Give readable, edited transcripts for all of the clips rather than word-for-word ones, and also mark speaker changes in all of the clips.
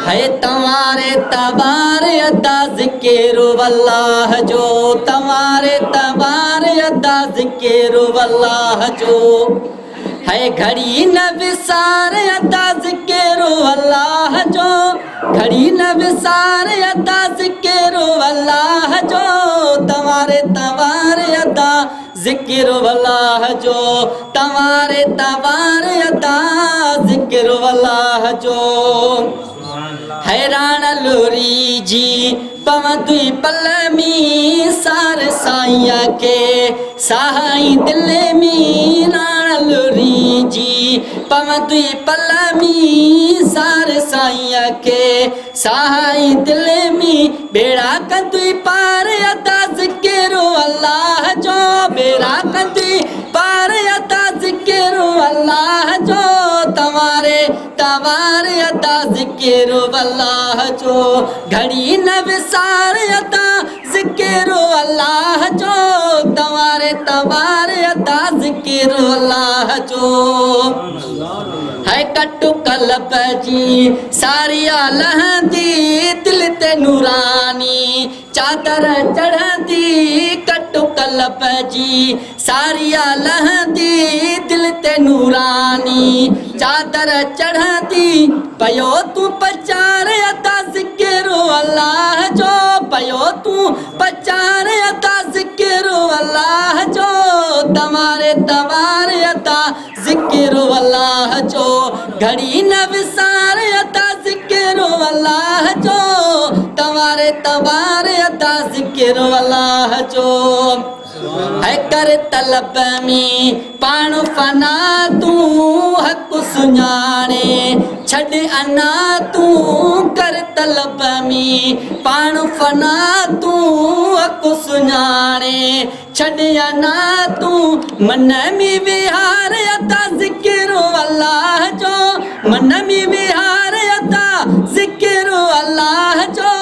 Speaker 1: है तवारे तबारे अदा ज़िक्र अल्लाह जो, तवारे तबारे अदा ज़िक्र अल्लाह जो, है घड़ी न विसार अदा ज़िक्र अल्लाह जो, घड़ी न विसार अदा ज़िक्र अल्लाह जो, तवारे तबारे अदा ज़िक्र अल्लाह जो, तवारे तबारे अदा ज़िक्र अल्लाह जो। हैरान लोरी जी पवंदी पलमी सार साईं के साई दिल में रान लोरी जी पवंदी पलमी सार साईं के साई दिल में बेड़ा कंदी पार अदा ज़िक्र अल्लाह जो, बेड़ा कंदी पार अदा ज़िक्र अल्लाह जो, तवारे तवारे अदा ज़िक्र अल्लाह जो, घड़ी न विसार अदा ज़िक्र अल्लाह जो, तवारे तवारे अदा ज़िक्र अल्लाह जो। है कटु कलब जी सारिया लहंदी दिल ते नूरानी चादर चढ़ंदी, कटु कलब जी सारिया लहंदी दिल ते नूरानी चादर चढ़ंदी, पयो तू पचार अदा ज़िक्र अल्लाह जो, पयो तू पचार अदा ज़िक्र अल्लाह जो, तवारे तवारे अदा ज़िक्र अल्लाह जो, घड़ी न विसार अदा ज़िक्र अल्लाह जो, तवारे तवारे अदा ज़िक्र अल्लाह जो। है कर तलब में पाण फना तू हक सुञाणे, छॾ अना तू कर तलब में पाण फना तू हक सुञाणे, छॾ अना तू मन में विहार अदा ज़िक्र अल्लाह जो, मन में विहार अदा ज़िक्र अल्लाह जो,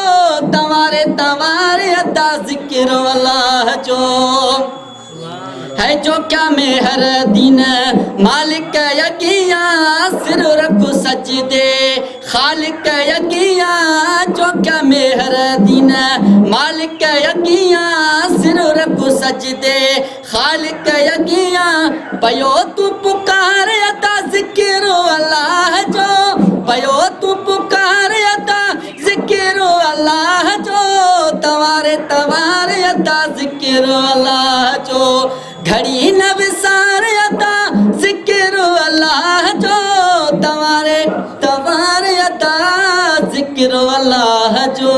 Speaker 1: तवारे तवारे अदा ज़िक्र अल्लाह जो। है जो क्या मेहर दीन मालिक यकिया सिर रखो सजदे खालिक यकिया, जो क्या मेहर दीन मालिक यकिया सिर रखो सजदे खालिक यकिया, पयो तू पुकार अदा ज़िक्र अल्लाह जो, पयो तू पुकार अदा ज़िक्र अल्लाह जो, तवारे तवारे अदा ज़िक्र अल्लाह जो, घड़ी न विसार अदा ज़िक्र अल्लाह जो, तवारे तवारे अदा ज़िक्र अल्लाह जो।